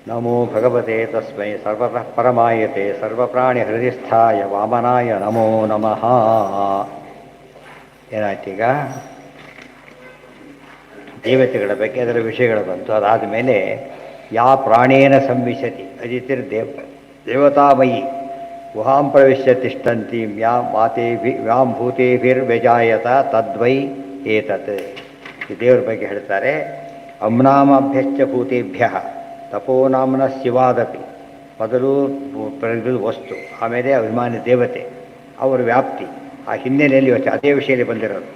ನಮೋ ಭಗವತೆ ತಸ್ಮೈ ಸರ್ವತಃ ಪರಮಾಯತೆ ಸರ್ವಪ್ರಾಣಿ ವಾಮನಾಯ ನಮೋ ನಮಃ. ಏನಾಯ್ತೀಗ ದೇವತೆಗಳ ಬಗ್ಗೆ ಅದರ ವಿಷಯಗಳು ಬಂತು. ಅದಾದ ಮೇಲೆ ಯಾ ಪ್ರಾಣೇನ ಸಂವಿಶತಿ ದೇವತಾಮಯಿ ಗುಹಾಂ ಪ್ರವಿಶ್ಯ ತಿಷ್ಠಂತೀಂ ವ್ಯಾಂ ಭೂತೇಭಿರ್ವ್ಯಜಾಯತ ತದ್ವೈ ಏತತ್. ಈ ದೇವರ ಬಗ್ಗೆ ಹೇಳ್ತಾರೆ. ಅಮ್ನಾಮಭ್ಯಶ್ಚ ಭೂತೇಭ್ಯ ತಪೋನಾಮ್ನ ಶಿವಾದಪಿ. ಮೊದಲು ವಸ್ತು, ಆಮೇಲೆ ಅಭಿಮಾನಿ ದೇವತೆ, ಅವರ ವ್ಯಾಪ್ತಿ, ಆ ಹಿನ್ನೆಲೆಯಲ್ಲಿ ಅದೇ ವಿಷಯದಲ್ಲಿ ಬಂದಿರೋದು.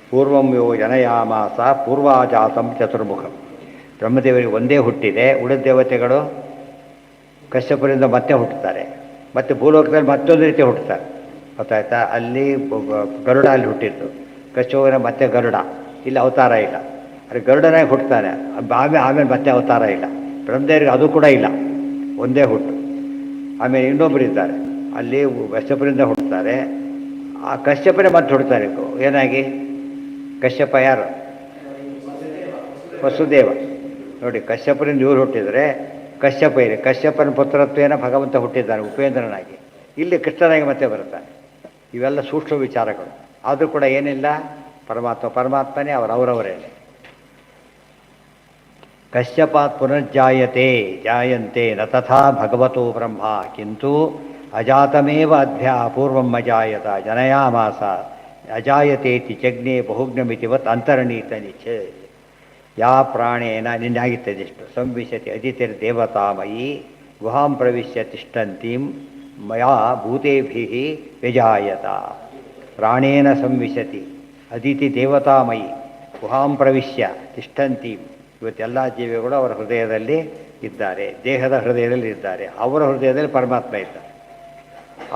ಪೂರ್ವಂ ಯೋ ಜನಯಾಮಾಸ ಪೂರ್ವಾಜಾತಂ ಚತುರ್ಮುಖಂ. ಬ್ರಹ್ಮದೇವರಿಗೆ ಒಂದೇ ಹುಟ್ಟಿದೆ, ಉಳಿದ ದೇವತೆಗಳು ಕಶ್ಯಪರಿಂದ ಮತ್ತೆ ಹುಟ್ಟುತ್ತಾರೆ, ಮತ್ತು ಭೂಲೋಕದಲ್ಲಿ ಮತ್ತೊಂದು ರೀತಿ ಹುಟ್ಟುತ್ತಾರೆ. ಗೊತ್ತಾಯ್ತಾ? ಅಲ್ಲಿ ಗರುಡ ಅಲ್ಲಿ ಹುಟ್ಟಿದ್ದು, ಕಶ್ಯಪನ ಮತ್ತೆ ಗರುಡ, ಇಲ್ಲಿ ಅವತಾರ ಇಲ್ಲ. ಅಲ್ಲಿ ಗರುಡನಾಗಿ ಹುಟ್ಟುತ್ತಾನೆ, ಆಮೇಲೆ ಮತ್ತೆ ಅವತಾರ ಇಲ್ಲ. ಬ್ರಹ್ಮದೇವರಿಗೆ ಅದು ಕೂಡ ಇಲ್ಲ, ಒಂದೇ ಹುಟ್ಟು. ಆಮೇಲೆ ಇನ್ನೊಬ್ಬರು ಇದ್ದಾರೆ, ಅಲ್ಲಿ ಕಶ್ಯಪರಿಂದ ಹುಟ್ಟುತ್ತಾರೆ, ಆ ಕಶ್ಯಪನೇ ಮತ್ತೆ ಹುಡ್ತಾರೆ. ಏನಾಗಿ? ಕಶ್ಯಪ ಯಾರು? ವಸುದೇವ. ನೋಡಿ, ಕಶ್ಯಪರಿಂದ ಇವರು ಹುಟ್ಟಿದರೆ ಕಶ್ಯಪ ಇದೆ, ಕಶ್ಯಪನ ಪುತ್ರತ್ವೇನ ಭಗವಂತ ಹುಟ್ಟಿದ್ದಾನೆ ಉಪೇಂದ್ರನಾಗಿ. ಇಲ್ಲಿ ಕೃಷ್ಣನಾಗಿ ಮತ್ತೆ ಬರುತ್ತಾನೆ. ಇವೆಲ್ಲ ಸೂಕ್ಷ್ಮ ವಿಚಾರಗಳು. ಆದರೂ ಕೂಡ ಏನಿಲ್ಲ, ಪರಮಾತ್ಮನೇ ಅವರವರೇ. ಕಶ್ಯಪಾತ್ ಪುನರ್ಜಾಯತೆ ಜಾಯಂತೆ ನ ತಥಾ ಭಗವತೋ ಬ್ರಹ್ಮ ಕಿಂತು ಅಜಾತಮೇವ ಅಧ್ಯ ಪೂರ್ವಂ ಅಜಾಯತ ಜನಯಾಮಾಸ ಅಜಾಯತೇತಿ ಜಗ್ನೇ ಬಹುಜ್ಞಮಿತಿವತ್ ಅಂತರ್ಣೀತನಿಚ. ಯಾ ಪ್ರಾಣೇನ ನಿನ್ನಾಗಿತ್ತದಿಷ್ಟು ಸಂವಿಶತಿ ಅದಿತಿರ್ದೇವತಾಮಯಿ ಗುಹಾಂ ಪ್ರವಿಶ್ಯ ತಿಷ್ಠಂತೀಂ ಮಯಾ ಭೂತೇಭಿ ವ್ಯಜಾಯತ. ಪ್ರಾಣೇನ ಸಂವಿಶತಿ ಅದಿತಿ ದೇವತಾಮಯಿ ಗುಹಾಂ ಪ್ರವಿಶ್ಯ ತಿಷ್ಠಂತೀಂ. ಇವತ್ತೆಲ್ಲ ಜೀವಿಗಳು ಅವರ ಹೃದಯದಲ್ಲಿ ಇದ್ದಾರೆ, ದೇಹದ ಹೃದಯದಲ್ಲಿ ಇದ್ದಾರೆ. ಅವರ ಹೃದಯದಲ್ಲಿ ಪರಮಾತ್ಮ ಇದ್ದಾರೆ.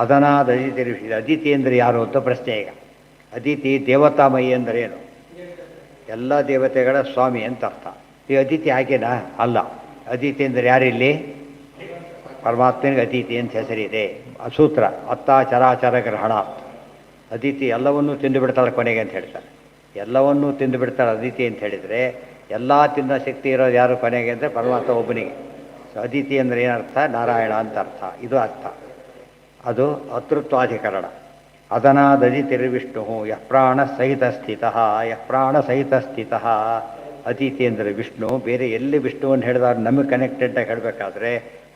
ಅದನಾದ ಅದಿತಿ. ಅದಿತಿ ಅಂದರೆ ಯಾರು ಅಂತ ಪ್ರಶ್ನೆ ಈಗ. ಅದಿತಿ ದೇವತಾಮಯಿ ಅಂದರೆ ಏನು? ಎಲ್ಲ ದೇವತೆಗಳ ಸ್ವಾಮಿ ಅಂತ ಅರ್ಥ. ಈ ಅದಿತಿ ಹಾಗೇನಾ? ಅಲ್ಲ. ಅದಿತಿ ಅಂದರೆ ಯಾರಿಲ್ಲಿ? ಪರಮಾತ್ಮನಿಗೆ ಅದಿತಿ ಅಂತ ಹೆಸರಿದೆ. ಸೂತ್ರ ಅತ್ತ ಚರಾಚರ ಗ್ರಹಣ. ಅದಿತಿ ಎಲ್ಲವನ್ನೂ ತಿಂದು ಬಿಡ್ತಾಳೆ ಕೊನೆಗೆ ಅಂತ ಹೇಳ್ತಾರೆ. ಎಲ್ಲವನ್ನೂ ತಿಂದು ಬಿಡ್ತಾಳೆ ಅದಿತಿ ಅಂತ ಹೇಳಿದರೆ, ಎಲ್ಲ ತಿನ್ನೋ ಶಕ್ತಿ ಇರೋದು ಯಾರು ಕೊನೆಗೆ ಅಂದರೆ ಪರಮಾತ್ಮ ಒಬ್ಬನಿಗೆ. ಅದಿತಿ ಅಂದರೆ ಏನರ್ಥ? ನಾರಾಯಣ ಅಂತ ಅರ್ಥ. ಇದು ಅರ್ಥ. ಅದು ಅತೃತ್ವಾಧಿಕರಣ. ಅದನಾದದಿತಿರ್ವಿಷ್ಣು ಯಃ ಪ್ರಾಣ ಸಹಿತ ಸ್ಥಿತಃ. ಅತಿಥಿ ಅಂದರೆ ವಿಷ್ಣು. ಬೇರೆ ಎಲ್ಲಿ ವಿಷ್ಣುವನ್ನು ಹೇಳಿದವ್ರು ನಮಗೆ ಕನೆಕ್ಟೆಡ್ಡಾಗಿ ಹೇಳಬೇಕಾದ್ರೆ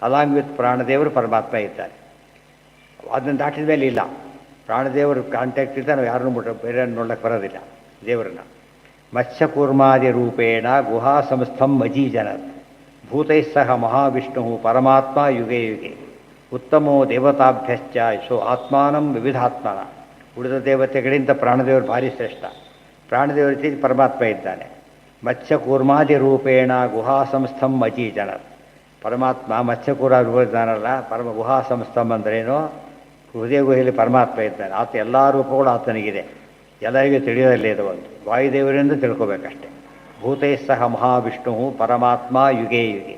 ಅಲಾಂಗ್ ವಿತ್ ಪ್ರಾಣದೇವರು ಪರಮಾತ್ಮ ಇದ್ದಾರೆ. ಅದನ್ನು ದಾಟಿದ ಮೇಲೆ ಇಲ್ಲ. ಪ್ರಾಣದೇವರು ಕಾಂಟ್ಯಾಕ್ಟ್ ಇದ್ದ ನಾವು ಯಾರನ್ನೂ ಬೇರೆ ನೋಡ್ಲಿಕ್ಕೆ ಬರೋದಿಲ್ಲ ದೇವರನ್ನ. ಮತ್ಸ್ಯಕೂರ್ಮಾದಿ ರೂಪೇಣ ಗುಹಾ ಸಂಸ್ಥಂ ಅಜೀಜನತ್ ಭೂತೈಃ ಸಹ ಮಹಾವಿಷ್ಣು ಪರಮಾತ್ಮ ಯುಗೆ ಯುಗೆ ಉತ್ತಮೋ ದೇವತಾಭ್ಯಶ್ಚ ಸೋ ಆತ್ಮಾನಂ ವಿವಿಧಾತ್ಮನ. ಉಳಿದ ದೇವತೆಗಳಿಂದ ಪ್ರಾಣದೇವರು ಭಾರಿ ಶ್ರೇಷ್ಠ. ಪ್ರಾಣದೇವರ ರೀತಿ ಪರಮಾತ್ಮ ಇದ್ದಾನೆ. ಮತ್ಸ್ಯಕೂರ್ಮಾದಿ ರೂಪೇಣ ಗುಹಾ ಸಂಸ್ಥಂ ಅಜೀಜನತ್. ಪರಮಾತ್ಮ ಮತ್ಸ್ಯಕೂರ ರೂಪಿದ್ದಾನಲ್ಲ, ಗುಹಾ ಸಂಸ್ಥಂ ಅಂದ್ರೇನು? ಹೃದಯ ಗುಹೆಯಲ್ಲಿ ಪರಮಾತ್ಮ ಇದ್ದಾನೆ. ಆತ ಎಲ್ಲ ರೂಪಗಳು ಆತನಿಗಿದೆ, ಎಲ್ಲರಿಗೂ ತಿಳಿಯೋದಲ್ಲೇ ಇದು ಒಂದು. ವಾಯುದೇವರಿಂದ ತಿಳ್ಕೋಬೇಕಷ್ಟೆ. ಭೂತೈಃ ಸಹ ಮಹಾವಿಷ್ಣು ಪರಮಾತ್ಮ ಯುಗೆ ಯುಗೆ.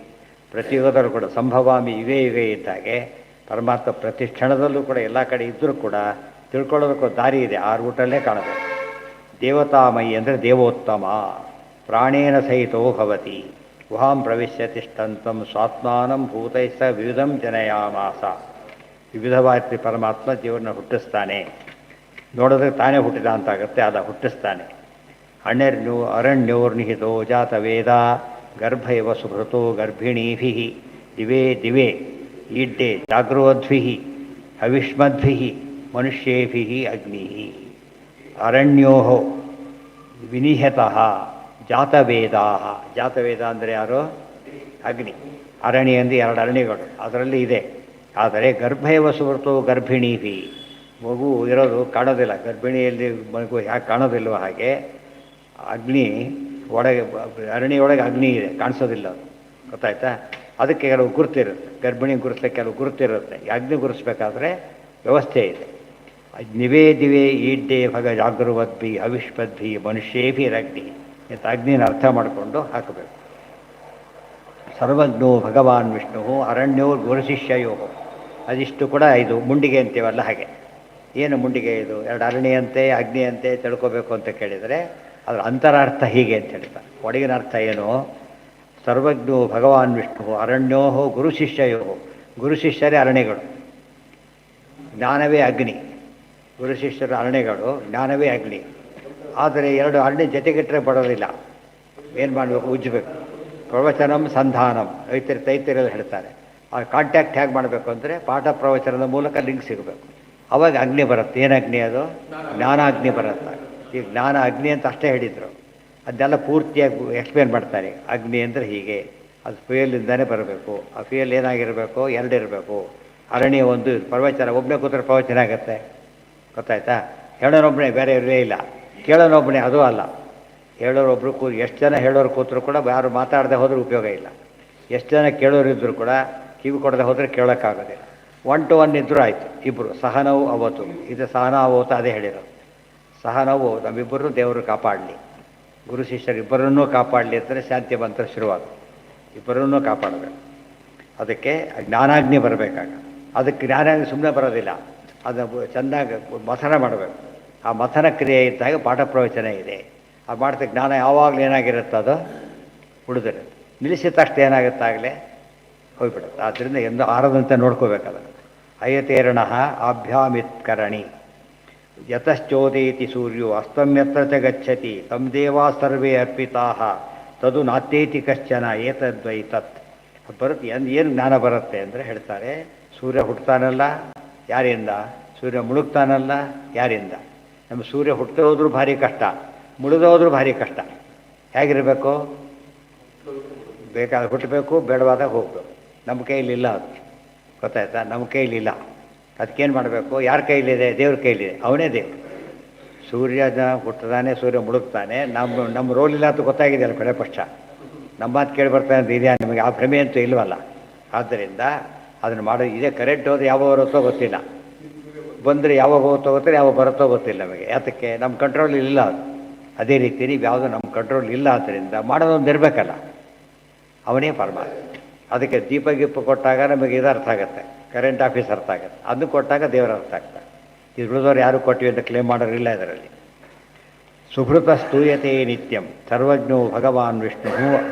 ಪ್ರತಿಯುಗದಲ್ಲೂ ಕೂಡ ಸಂಭವಾಮಿ ಯುಗೆ ಯುಗೆ ಇದ್ದಾಗೆ ಪರಮಾತ್ಮ ಪ್ರತಿ ಕ್ಷಣದಲ್ಲೂ ಕೂಡ ಎಲ್ಲ ಕಡೆ ಇದ್ದರೂ ಕೂಡ ತಿಳ್ಕೊಳ್ಳೋದಕ್ಕೊಂದು ದಾರಿ ಇದೆ. ಆ ರೂಟಲ್ಲೇ ಕಾಣಬೇಕು. ದೇವತಾಮಯಿ ಅಂದರೆ ದೇವೋತ್ತಮ. ಪ್ರಾಣೇನ ಸಹಿತೋ ಭವತಿ ಗುಹಾಂ ಪ್ರವಿಶ್ಯ ತಿಷ್ಠಂತಂ ಸ್ವಾತ್ಮಾನಂ ಭೂತೈಃ ಸಹ ವಿವಿಧಂ ಜನಯಾಮಾಸ. ವಿವಿಧವಾದ ಪರಮಾತ್ಮ ದೇವರನ್ನ ಹುಟ್ಟಿಸ್ತಾನೆ. ನೋಡೋದಕ್ಕೆ ತಾನೇ ಹುಟ್ಟಿದ ಅಂತಾಗುತ್ತೆ, ಅದ ಹುಟ್ಟಿಸ್ತಾನೆ. ಅರಣ್ಯೋರ್ನಿಹಿತೋ ಜಾತವೇದ ಗರ್ಭ ಇವ ಸುಭೃತೋ ಗರ್ಭಿಣೀಭಿ ದಿವೇ ದಿವೇ ಈಡ್ಡೆ ಜಾಗೃವದ್ಭಿ ಹವಿಷ್ಮದ್ಭಿ ಮನುಷ್ಯೇಭಿ ಅಗ್ನಿ. ಅರಣ್ಯೋ ವಿನಿಹತಃ ಜಾತವೇದಾ. ಜಾತವೇದ ಅಂದರೆ ಯಾರು? ಅಗ್ನಿ. ಅರಣ್ಯ ಅಂದರೆ ಎರಡು ಅರಣ್ಯಗಳು ಅದರಲ್ಲಿ ಇದೆ. ಆದರೆ ಗರ್ಭ ಇವ ಸುಭೃತೋ ಗರ್ಭಿಣೀಭಿ. ಮಗು ಇರೋದು ಕಾಣೋದಿಲ್ಲ, ಗರ್ಭಿಣಿಯಲ್ಲಿ ಮಗು ಯಾಕೆ ಕಾಣೋದಿಲ್ವ ಹಾಗೆ ಅಗ್ನಿ ಒಳಗೆ, ಅರಣ್ಯೊಳಗೆ ಅಗ್ನಿ ಇದೆ, ಕಾಣಿಸೋದಿಲ್ಲ ಅದು. ಗೊತ್ತಾಯ್ತಾ? ಅದಕ್ಕೆ ಕೆಲವು ಗುರುತಿರುತ್ತೆ. ಗರ್ಭಿಣಿ ಗುರುತಿಸಕ್ಕೆ ಕೆಲವು ಗುರುತಿರುತ್ತೆ. ಅಗ್ನಿ ಗುರುತಿಸ್ಬೇಕಾದ್ರೆ ವ್ಯವಸ್ಥೆ ಇದೆ. ನಿವೇ ದಿವೇ ಈಡ್ಡೆ ಭಗ ಜಾಗೃವದ್ಭಿ ಅವಿಷ್ಪದ್ಭಿ ಮನುಷ್ಯೇಭಿರಗ್ನಿ ಅಂತ ಅಗ್ನಿನ ಅರ್ಥ ಮಾಡಿಕೊಂಡು ಹಾಕಬೇಕು. ಸರ್ವಜ್ಞೋ ಭಗವಾನ್ ವಿಷ್ಣು ಅರಣ್ಯೋ ಗುರುಶಿಷ್ಯಯೋ. ಅದಿಷ್ಟು ಕೂಡ ಇದು ಮುಂಡಿಗೆ ಅಂತೀವಲ್ಲ ಹಾಗೆ. ಏನು ಮುಂಡಿಗೆ ಇದು? ಎರಡು ಅರಣ್ಯಂತೆ ಅಗ್ನಿಯಂತೆ ತಿಳ್ಕೋಬೇಕು ಅಂತ ಕೇಳಿದರೆ ಅದರ ಅಂತರಾರ್ಥ ಹೀಗೆ ಅಂತ ಹೇಳ್ತಾರೆ. ಒಳಗಿನ ಅರ್ಥ ಏನು? ಸರ್ವಜ್ಞೋ ಭಗವಾನ್ ವಿಷ್ಣು ಅರಣ್ಯೋ ಗುರು ಶಿಷ್ಯಯೋ ಗುರು ಶಿಷ್ಯರೇ ಅರಣ್ಯಗಳು, ಜ್ಞಾನವೇ ಅಗ್ನಿ. ಗುರು ಶಿಷ್ಯರು ಅರಣ್ಯಗಳು, ಜ್ಞಾನವೇ ಅಗ್ನಿ. ಆದರೆ ಎರಡು ಅರಣ್ಯ ಜೊತೆಗಿಟ್ಟರೆ ಬರೋದಿಲ್ಲ. ಏನು ಮಾಡಬೇಕು? ಉಜ್ಜಬೇಕು. ಪ್ರವಚನಂ ಸಂಧಾನಂ ತೈತರಿಯಲ್ಲಿ ಹೇಳ್ತಾರೆ. ಆ ಕಾಂಟ್ಯಾಕ್ಟ್ ಹೇಗೆ ಮಾಡಬೇಕು ಅಂದರೆ ಪಾಠ ಪ್ರವಚನದ ಮೂಲಕ ಲಿಂಕ್ ಸಿಗಬೇಕು. ಅವಾಗ ಅಗ್ನಿ ಬರುತ್ತೆ. ಏನು ಅಗ್ನಿ ಅದು? ಜ್ಞಾನಾಗ್ನಿ ಬರುತ್ತೆ. ಈ ಜ್ಞಾನ ಅಗ್ನಿ ಅಂತ ಅಷ್ಟೇ ಹೇಳಿದರು. ಅದನ್ನೆಲ್ಲ ಪೂರ್ತಿಯಾಗಿ ಎಕ್ಸ್ಪ್ಲೇನ್ ಮಾಡ್ತಾರೆ. ಅಗ್ನಿ ಅಂದರೆ ಹೀಗೆ, ಅದು ಫ್ಯೂಯಲಿಂದನೇ ಬರಬೇಕು. ಆ ಫ್ಯೂಯಲ್ ಏನಾಗಿರಬೇಕು? ಎರಡಿರಬೇಕು. ಅರಣ್ಯ ಒಂದು, ಪ್ರವಚನ ಒಬ್ಬನೇ ಕೂತ್ರೆ ಪ್ರವಚನ ಆಗುತ್ತೆ. ಗೊತ್ತಾಯ್ತಾ? ಹೇಳೋನೊಬ್ಬನೇ, ಬೇರೆ ಇರಲೇ ಇಲ್ಲ. ಕೇಳೋನೊಬ್ಬನೇ, ಅದೂ ಅಲ್ಲ. ಹೇಳೋರೊಬ್ಬರು ಎಷ್ಟು ಜನ ಹೇಳೋರು ಕೂತರು ಕೂಡ ಯಾರು ಮಾತಾಡದೆ ಹೋದ್ರೆ ಉಪಯೋಗ ಇಲ್ಲ. ಎಷ್ಟು ಜನ ಕೇಳೋರಿದ್ದರೂ ಕೂಡ ಕಿವಿ ಕೊಡದೆ ಹೋದರೆ ಕೇಳೋಕ್ಕಾಗೋದಿಲ್ಲ. 1 to 1 ಇದ್ದರೂ ಆಯಿತು. ಇಬ್ಬರು ಸಹನವು ಅವತ್ತು, ಇದು ಸಹನ ಅವತ್ತು ಅದೇ ಹೇಳಿರೋದು. ಸಹನವು ನಮ್ಮಿಬ್ಬರು ದೇವರು ಕಾಪಾಡಲಿ, ಗುರು ಶಿಷ್ಯರಿಬ್ಬರನ್ನೂ ಕಾಪಾಡಲಿ ಅಂತಲೇ ಶಾಂತಿ ಮಂತ್ರ ಶುರುವಾದ. ಇಬ್ಬರನ್ನೂ ಕಾಪಾಡಬೇಕು. ಅದಕ್ಕೆ ಜ್ಞಾನಾಗ್ನಿ ಬರಬೇಕಾಗ. ಅದಕ್ಕೆ ಜ್ಞಾನಾಗ್ನಿ ಸುಮ್ಮನೆ ಬರೋದಿಲ್ಲ, ಅದನ್ನು ಚೆನ್ನಾಗಿ ಮಥನ ಮಾಡಬೇಕು. ಆ ಮಥನ ಕ್ರಿಯೆ ಇದ್ದಾಗ ಪಾಠ ಪ್ರವಚನ ಇದೆ. ಅದು ಮಾಡ್ತಾ ಜ್ಞಾನ ಯಾವಾಗಲೂ ಏನಾಗಿರುತ್ತೆ? ಅದು ಉಳಿದಿರುತ್ತೆ. ನಿಲ್ಲಿಸಿದ ತಕ್ಷಣ ಏನಾಗುತ್ತಾಗಲೇ ಹೋಗ್ಬಿಡುತ್ತೆ. ಆದ್ದರಿಂದ ಎಂದು ಆರದಂತೆ ನೋಡ್ಕೋಬೇಕದ. ಅಯತೇರಣ ಆಭ್ಯಾಮಿತ್ಕರಣಿ ಯತಶ್ಚೋದೇತಿ ಸೂರ್ಯೋ ಅಸ್ತಮ್ಯತ್ರ ಚ ಗಚ್ಚತಿ ತಂ ದೇವಾ ಸರ್ವೇ ಅರ್ಪಿತಾ ತದು ನಾತ್ಯೇತಿ ಕಶ್ಚನ ಏತದ್ವೈ ತತ್. ಬರುತ್ತೆ. ಏನು ಜ್ಞಾನ ಬರುತ್ತೆ ಅಂದರೆ ಹೇಳ್ತಾರೆ, ಸೂರ್ಯ ಹುಟ್ಟುತ್ತಾನಲ್ಲ ಯಾರಿಂದ? ಸೂರ್ಯ ಮುಳುಗ್ತಾನಲ್ಲ ಯಾರಿಂದ? ನಮ್ಮ ಸೂರ್ಯ ಹುಟ್ಟೋದ್ರೂ ಭಾರಿ ಕಷ್ಟ, ಮುಳುಗೋದ್ರೂ ಭಾರಿ ಕಷ್ಟ. ಹೇಗಿರಬೇಕು? ಬೇಕಾದ ಹುಟ್ಟಬೇಕು, ಬೇಡವಾದಾಗ ಹೋಗಬೇಕು. ನಮ್ಮ ಕೈಲಿಲ್ಲ ಅದು. ಗೊತ್ತಾಯ್ತಾ? ನಮ್ಮ ಕೈಲಿಲ್ಲ. ಅದಕ್ಕೇನು ಮಾಡಬೇಕು? ಯಾರ ಕೈಲಿದೆ? ದೇವ್ರ ಕೈಲಿದೆ. ಅವನೇ ದೇವರು. ಸೂರ್ಯನ ಹುಟ್ಟದಾನೆ, ಸೂರ್ಯ ಮುಳುಗ್ತಾನೆ. ನಮ್ಮ ರೋಲ್ ಇಲ್ಲ ಅಂತ ಗೊತ್ತಾಗಿದೆಯಲ್ಲ ಕಡೆ ಪಕ್ಷ. ನಮ್ಮ ಮಾತು ಕೇಳಿ ಬರ್ತಾನೆ ಅಂತ ಇದೆಯಾ ನಿಮಗೆ? ಆ ಭ್ರಮೆ ಅಂತೂ ಇಲ್ವಲ್ಲ. ಆದ್ದರಿಂದ ಅದನ್ನು ಮಾಡೋದು ಇದೇ. ಕರೆಂಟ್ ಹೋದ್ರೆ ಯಾವಾಗ ಬರುತ್ತೋ ಗೊತ್ತಿಲ್ಲ, ಬಂದರೆ ಯಾವಾಗ ಹೋಗುತ್ತೋ ಗೊತ್ತಿಲ್ಲ, ಯಾವಾಗ ಬರುತ್ತೋ ಗೊತ್ತಿಲ್ಲ ನಮಗೆ. ಯಾತಕ್ಕೆ? ನಮ್ಮ ಕಂಟ್ರೋಲ್ ಇಲ್ಲ ಅದು. ಅದೇ ರೀತಿ ನೀವು ಯಾವುದು ನಮ್ಮ ಕಂಟ್ರೋಲ್ ಇಲ್ಲ. ಆದ್ದರಿಂದ ಮಾಡೋದೊಂದು ಇರಬೇಕಲ್ಲ, ಅವನೇ ಪರಮಾತ್ಮ. ಅದಕ್ಕೆ ದೀಪ ಗೀಪ ಕೊಟ್ಟಾಗ ನಮಗೆ ಇದು ಅರ್ಥ ಆಗುತ್ತೆ, ಕರೆಂಟ್ ಆಫೀಸ್ ಅರ್ಥ ಆಗುತ್ತೆ. ಅದನ್ನು ಕೊಟ್ಟಾಗ ದೇವರು ಅರ್ಥ ಆಗ್ತಾರೆ. ಇದು ಉಳಿದವ್ರು ಯಾರು ಕೊಟ್ಟಿವಿ ಅಂತ ಕ್ಲೇಮ್ ಮಾಡೋರಿಲ್ಲ ಇದರಲ್ಲಿ. ಸುಭೃತ ಸ್ತೂಯತೆ ನಿತ್ಯಂ ಸರ್ವಜ್ಞೋ ಭಗವಾನ್ ವಿಷ್ಣು.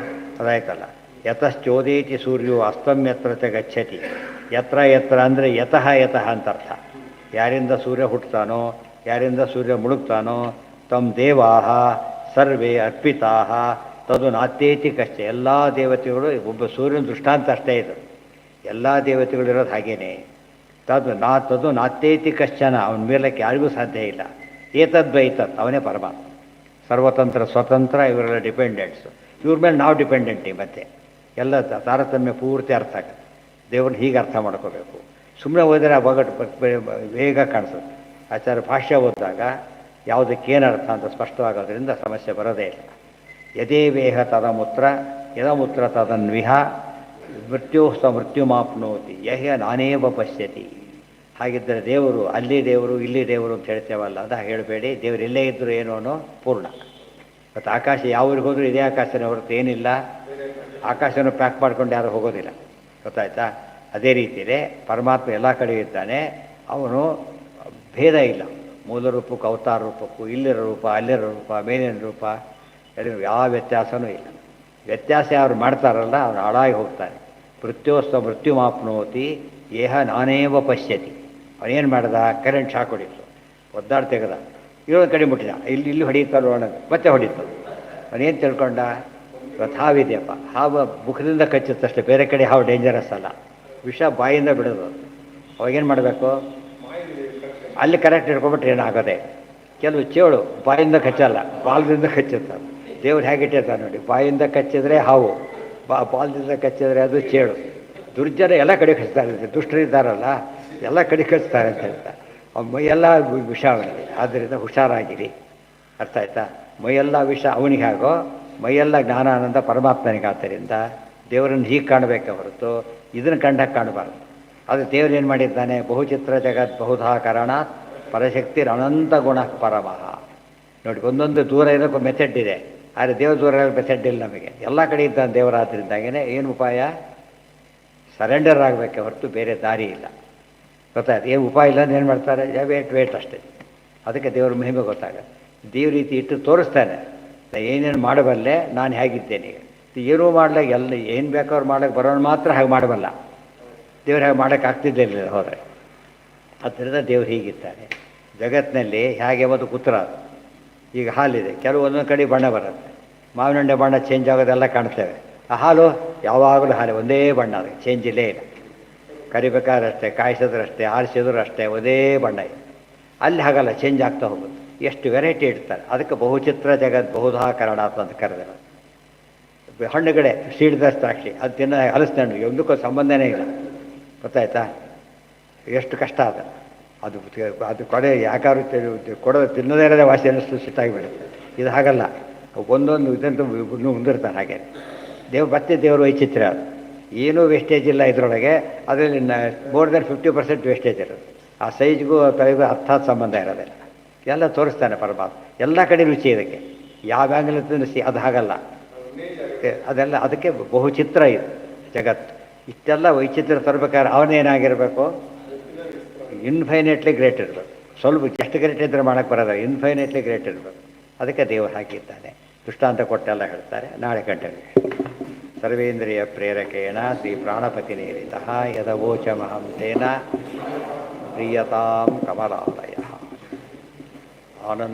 ಅದಾಯ್ತಲ್ಲ. ಯತಶ್ಚೋದೇತಿ ಸೂರ್ಯೋ ಅಸ್ತಮ್ಯತ್ರ ಚ ಗಚ್ಚತಿ. ಯತ್ರ ಯತ್ರ ಅಂದರೆ ಯತಃ ಯತಃ ಅಂತ ಅರ್ಥ. ಯಾರಿಂದ ಸೂರ್ಯ ಹುಟ್ಟುತ್ತಾನೋ, ಯಾರಿಂದ ಸೂರ್ಯ ಮುಳುಗ್ತಾನೋ, ತಮ್ಮ ದೇವಾಹ ಸರ್ವೇ ಅರ್ಪಿತಾ ತದು ನಾತ್ಯೇತಿ ಕಷ್ಟ. ಎಲ್ಲ ದೇವತೆಗಳು ಒಬ್ಬ ಸೂರ್ಯನ ದೃಷ್ಟಾಂತ ಅಷ್ಟೇ ಇದು. ಎಲ್ಲ ದೇವತೆಗಳಿರೋದು ಹಾಗೇನೆ. ತದು ನಾತ್ಯೇತಿ ಕಶ್ಚನ. ಅವನ ಮೇಲಕ್ಕೆ ಯಾರಿಗೂ ಸಾಧ್ಯ ಇಲ್ಲ. ಏತದ್ವೈತತ್, ಅವನೇ ಪರಮಾತ್ಮ. ಸರ್ವತಂತ್ರ ಸ್ವತಂತ್ರ, ಇವರೆಲ್ಲ ಡಿಪೆಂಡೆಂಟ್ಸು. ಇವ್ರ ಮೇಲೆ ನಾವು ಡಿಪೆಂಡೆಂಟಿ. ಮತ್ತೆ ಎಲ್ಲ ತಾರತಮ್ಯ ಪೂರ್ತಿ ಅರ್ಥ ಆಗುತ್ತೆ. ದೇವ್ರನ್ನ ಹೀಗೆ ಅರ್ಥ ಮಾಡ್ಕೋಬೇಕು. ಸುಮ್ಮನೆ ಓದಿದ್ರೆ ಆ ಬಗಟ್ಟು ಬೇಗ ಕಾಣಿಸುತ್ತೆ. ಆಚಾರ್ಯ ಭಾಷ್ಯ ಓದಿದಾಗ ಯಾವುದಕ್ಕೇನು ಅರ್ಥ ಅಂತ ಸ್ಪಷ್ಟವಾಗೋದ್ರಿಂದ ಸಮಸ್ಯೆ ಬರೋದೇ ಇಲ್ಲ. ಯದೇವೇಹ ತದಮೂತ್ರ ಯದಮೂತ್ರ ತದನ್ವಿಹ ಮೃತ್ಯೋಸ್ತ ಮೃತ್ಯುಮಾಪ್ನೋತಿ ಯಹ್ಯ ನಾನೇವ ಪಶ್ಯತಿ. ಹಾಗಿದ್ದರೆ ದೇವರು ಅಲ್ಲಿ ದೇವರು ಇಲ್ಲಿ ದೇವರು ಅಂತ ಹೇಳ್ತೇವಲ್ಲ, ಅದು ಹೇಳಬೇಡಿ. ದೇವರು ಎಲ್ಲೇ ಇದ್ದರೂ ಏನೋ ಅನ್ನೋ ಪೂರ್ಣ. ಮತ್ತು ಆಕಾಶ ಯಾವ್ರಿಗೆ ಹೋದರೂ ಇದೇ ಆಕಾಶನೇ ಹೊರತು ಏನಿಲ್ಲ. ಆಕಾಶವನ್ನು ಪ್ಯಾಕ್ ಮಾಡ್ಕೊಂಡು ಯಾರು ಹೋಗೋದಿಲ್ಲ. ಗೊತ್ತಾಯ್ತಾ? ಅದೇ ರೀತಿಯೇ ಪರಮಾತ್ಮ ಎಲ್ಲ ಕಡೆ ಇದ್ದಾನೆ. ಅವನು ಭೇದ ಇಲ್ಲ. ಮೂಲ ರೂಪಕ್ಕೂ ಅವತಾರ ರೂಪಕ್ಕೂ, ಇಲ್ಲಿರೋ ರೂಪ ಅಲ್ಲಿರೋ ರೂಪ ಮೇಲಿನ ರೂಪ ಯಾವ ವ್ಯತ್ಯಾಸವೂ ಇಲ್ಲ. ವ್ಯತ್ಯಾಸ ಯಾರು ಮಾಡ್ತಾರಲ್ಲ ಅವನು ಹಾಳಾಗಿ ಹೋಗ್ತಾನೆ. ಮೃತ್ಯೋಸ್ತ ಮೃತ್ಯುಮಾಪ್ನೋತಿ ಏಹ ನಾನೇವ ಪಶ್ಯತಿ. ಅವನೇನು ಮಾಡ್ದ? ಕರೆಂಟ್ ಶಾಕ್ ಹೊಡಿತು, ಒದ್ದಾಡಿ ತೆಗೆದ, ಇನ್ನೊಂದು ಕಡೆ ಮುಟ್ಟಿದ, ಇಲ್ಲಿ ಹೊಡೀತಲ್ಲ ಅನ್ನೋದು, ಮತ್ತೆ ಹೊಡೀತು. ಅವನೇನು ತಿಳ್ಕೊಂಡ? ಇವತ್ತು ಹಾವಿದೆಯಪ್ಪ, ಹಾವು ಮುಖದಿಂದ ಕಚ್ಚುತ್ತಷ್ಟೇ, ಬೇರೆ ಕಡೆ ಹಾವು ಡೇಂಜರಸ್ ಅಲ್ಲ. ವಿಷ ಬಾಯಿಂದ ಬಿಡೋದು. ಅವಾಗೇನು ಮಾಡಬೇಕು? ಅಲ್ಲಿ ಕರೆಕ್ಟ್ ಹಿಡ್ಕೊಂಡ್ಬಿಟ್ರೆ ಏನಾಗೋದೆ. ಕೆಲವು ಚೇಳು ಬಾಯಿಂದ ಕಚ್ಚಲ್ಲ, ಬಾಲದಿಂದ ಕಚ್ಚುತ್ತಾರೆ. ದೇವ್ರು ಹೇಗಿಟ್ಟಿರ್ತಾರೆ ನೋಡಿ. ಬಾಯಿಂದ ಕಚ್ಚಿದ್ರೆ ಹಾವು, ಬಾಲದಿಂದ ಕಚ್ಚಿದ್ರೆ ಅದು ಚೇಳು. ದುರ್ಜನ ಎಲ್ಲ ಕಡೆ ಕಚ್ತಾರೆ. ದುಷ್ಟರಿದ್ದಾರಲ್ಲ ಎಲ್ಲ ಕಡೆ ಕಚ್ತಾರೆ ಅಂತ ಹೇಳ್ತಾರೆ. ಮೈಯೆಲ್ಲ ವಿಷ ಅವನಿಗೆ. ಆದ್ದರಿಂದ ಹುಷಾರಾಗಿರಿ. ಅರ್ಥ ಆಯ್ತಾ? ಮೈಯೆಲ್ಲ ವಿಷ ಅವನಿಗೆ ಆಗೋ, ಮೈಯೆಲ್ಲ ಜ್ಞಾನಾನಂದ ಪರಮಾತ್ಮನಿಗೆ. ಆದ್ದರಿಂದ ದೇವರನ್ನು ಹೀಗೆ ಕಾಣಬೇಕೆ ಹೊರತು ಇದನ್ನು ಕಂಡಾಗ ಕಾಣಬಾರ್ದು. ಅದು ದೇವರು ಏನು ಮಾಡಿದ್ದಾನೆ? ಬಹುಚಿತ್ರ ಜಗತ್ ಬಹುಧಾ ಕಾರಣಾತ್ ಪರಶಕ್ತಿರ್ ಅನಂತ ಗುಣ ಪರಮಃ. ನೋಡಿ, ಒಂದೊಂದು ದೂರ ಇರೋಕ್ಕೆ ಮೆಥಡ್ ಇದೆ, ಆದರೆ ದೇವ್ರ ದೂರ ಇರೋ ಮೆಥಡ್ ಇಲ್ಲ ನಮಗೆ. ಎಲ್ಲ ಕಡೆ ಇದ್ದಾನೆ ದೇವರಾದ್ರಿಂದಾಗೇ. ಏನು ಉಪಾಯ? ಸರೆಂಡರ್ ಆಗಬೇಕೆ ಹೊರತು ಬೇರೆ ದಾರಿ ಇಲ್ಲ. ಗೊತ್ತಾಯ್ತು? ಏನು ಉಪಾಯ ಇಲ್ಲ ಅಂದ್ರೆ ಏನು ಮಾಡ್ತಾರೆ? ವೇಟ್ ಅಷ್ಟೇ. ಅದಕ್ಕೆ ದೇವ್ರ ಮಹಿಮೆ ಗೊತ್ತಾಗುತ್ತೆ. ದೇವ್ರ ರೀತಿ ಇಟ್ಟು ತೋರಿಸ್ತಾನೆ, ಏನೇನು ಮಾಡಬಲ್ಲೆ, ನಾನು ಹೇಗಿದ್ದೇನೆ. ಏನೂ ಮಾಡ್ಲಿಕ್ಕೆ ಎಲ್ಲ ಏನು ಬೇಕಾದ್ರು ಮಾಡೋಕ್ಕೆ ಬರೋನು ಮಾತ್ರ ಹಾಗೆ ಮಾಡಬಲ್ಲ. ದೇವ್ರು ಹಾಗೆ ಮಾಡೋಕ್ಕೆ ಆಗ್ತಿದ್ದಿಲ್ಲ ಹೋದರೆ. ಅದರಿಂದ ದೇವ್ರು ಹೀಗಿದ್ದಾರೆ. ಜಗತ್ತಿನಲ್ಲಿ ಹೇಗೆ ಒಂದು ಉತ್ತರ ಅದು. ಈಗ ಹಾಲಿದೆ, ಕೆಲವು ಒಂದೊಂದು ಕಡೆ ಬಣ್ಣ ಬರುತ್ತೆ. ಮಾವಿನ ಹಣ್ಣೆ ಬಣ್ಣ ಚೇಂಜ್ ಆಗೋದೆಲ್ಲ ಕಾಣ್ತೇವೆ. ಆ ಹಾಲು ಯಾವಾಗಲೂ ಹಾಲು ಒಂದೇ ಬಣ್ಣ, ಅದು ಚೇಂಜ್ ಇಲ್ಲೇ ಇಲ್ಲ. ಕರಿಬೇಕಾದ್ರೆ ಅಷ್ಟೇ, ಕಾಯಿಸಿದ್ರು ಅಷ್ಟೇ, ಆರಿಸಿದ್ರು ಅಷ್ಟೇ, ಒಂದೇ ಬಣ್ಣ ಇದೆ. ಅಲ್ಲಿ ಹಾಗಲ್ಲ, ಚೇಂಜ್ ಆಗ್ತಾ ಹೋಗುತ್ತೆ. ಎಷ್ಟು ವೆರೈಟಿ ಇಡ್ತಾರೆ. ಅದಕ್ಕೆ ಬಹುಚಿತ್ರ ಜಗತ್ ಬಹುಧಾ ಕನ್ನಡಾತ್ ಅಂತ ಕರೆದರು. ಹಣ್ಣುಗಡೆ ಸೀಡ್ದ ದ್ರಾಕ್ಷಿ ಅದು ತಿನ್ನೋ ಹಲಸಿನ ಹಣ್ಣು ಒಂದಕ್ಕೂ ಸಂಬಂಧನೇ ಇಲ್ಲ. ಗೊತ್ತಾಯ್ತಾ? ಎಷ್ಟು ಕಷ್ಟ ಅದು. ಅದು ಅದು ಕೊಡೆ ಯಾಕಾದ್ರೂ ಕೊಡೋದು ತಿನ್ನೋದೇ ಇರೋದೇ ವಾಸಿ ಅನ್ನಿಸ್ತು ಸಿಟ್ಟಾಗಿಬಿಡುತ್ತೆ. ಇದು ಹಾಗಲ್ಲ, ಒಂದೊಂದು ಇದಂತೂ ಮುಂದಿರ್ತಾರೆ. ಹಾಗೆ ದೇವರು ವೈಚಿತ್ರ್ಯ. ಅದು ಏನೂ ವೇಸ್ಟೇಜ್ ಇಲ್ಲ ಇದರೊಳಗೆ. ಅದರಲ್ಲಿ ಮೋರ್ ದೆನ್ 50% ವೇಸ್ಟೇಜ್ ಇರೋದು. ಆ ಸೈಜ್ಗೂ ತಲೆಗೂ ಅರ್ಥಾತ್ ಸಂಬಂಧ ಇರೋದಿಲ್ಲ. ಎಲ್ಲ ತೋರಿಸ್ತಾನೆ ಪರಮಾತ್ಮ. ಎಲ್ಲ ಕಡೆ ರುಚಿ ಇದಕ್ಕೆ, ಯಾವ ಆ್ಯಂಗಲ್ ತಿನ್ನಿಸಿ ಅದು ಹಾಗಲ್ಲ. ಅದೆಲ್ಲ ಅದಕ್ಕೆ ಬಹುಚಿತ್ರ ಇದು ಜಗತ್ತು. ಇಷ್ಟೆಲ್ಲ ವೈಚಿತ್ರ ತರಬೇಕಾದ್ರೆ ಅವನೇನಾಗಿರಬೇಕು? ಇನ್ಫೈನೆಟ್ಲಿ ಗ್ರೇಟ್ ಇರಬೇಕು. ಸ್ವಲ್ಪ ಎಷ್ಟು ಗ್ರೇಟ್ ಇದ್ದರೆ ಮಾಡೋಕ್ಕೆ ಬರೋದ, ಇನ್ಫೈನೆಟ್ಲಿ ಗ್ರೇಟ್ ಇರಬೇಕು. ಅದಕ್ಕೆ ದೇವರು ಹಾಕಿದ್ದಾನೆ. ದೃಷ್ಟಾಂತ ಕೊಟ್ಟೆಲ್ಲ ಹೇಳ್ತಾರೆ. ನಾಳೆ ಕಂಟಿನ್ಯೂ. ಸರ್ವೇಂದ್ರಿಯ ಪ್ರೇರಕೇಣ ಶ್ರೀ ಪ್ರಾಣಪತಿ ನೇರಿತ ಯದವೋಚಮಹಂ ತೇನ ಪ್ರಿಯತಾಂ ಕಮಲಾಲಯ ಆನಂದ